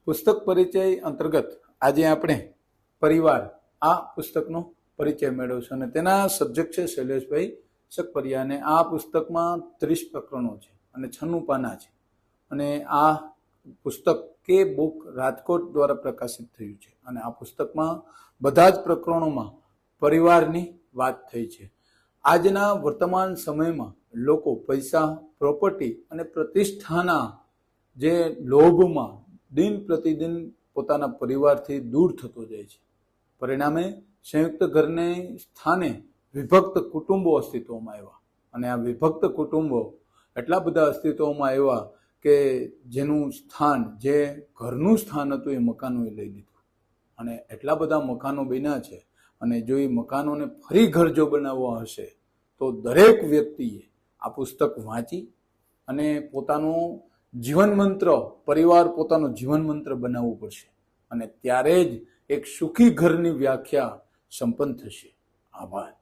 પુસ્તક પરિચય અંતર્ગત આજે આપણે પરિવાર આ પુસ્તકનો પરિચય મેળવશું અને તેના સબ્જેક્ટ છે શૈલેષભાઈ સકપરિયા અને આ પુસ્તકમાં 30 પ્રકરણો છે અને 96 પાના છે અને આ પુસ્તક કે બુક રાજકોટ દ્વારા પ્રકાશિત થયું છે અને આ પુસ્તકમાં બધા જ પ્રકરણોમાં પરિવારની વાત થઈ છે। આજના વર્તમાન સમયમાં લોકો પૈસા, પ્રોપર્ટી અને પ્રતિષ્ઠાના જે લોભમાં દિન પ્રતિદિન પોતાના પરિવારથી દૂર થતો જાય છે। પરિણામે સંયુક્ત ઘરને સ્થાને વિભક્ત કુટુંબો અસ્તિત્વમાં આવ્યા અને આ વિભક્ત કુટુંબો એટલા બધા અસ્તિત્વમાં આવ્યા કે જેનું સ્થાન, જે ઘરનું સ્થાન હતું એ મકાનોએ લઈ લીધું અને એટલા બધા મકાનો બન્યા છે અને જો એ મકાનોને ફરી ઘર જો બનાવવા હશે તો દરેક વ્યક્તિએ આ પુસ્તક વાંચી અને પોતાનો જીવન મંત્ર, પરિવાર પોતાનો જીવન મંત્ર બનાવવું પડશે અને ત્યારે જ એક સુખી ઘરની વ્યાખ્યા સંપન્ન થશે। આભાર।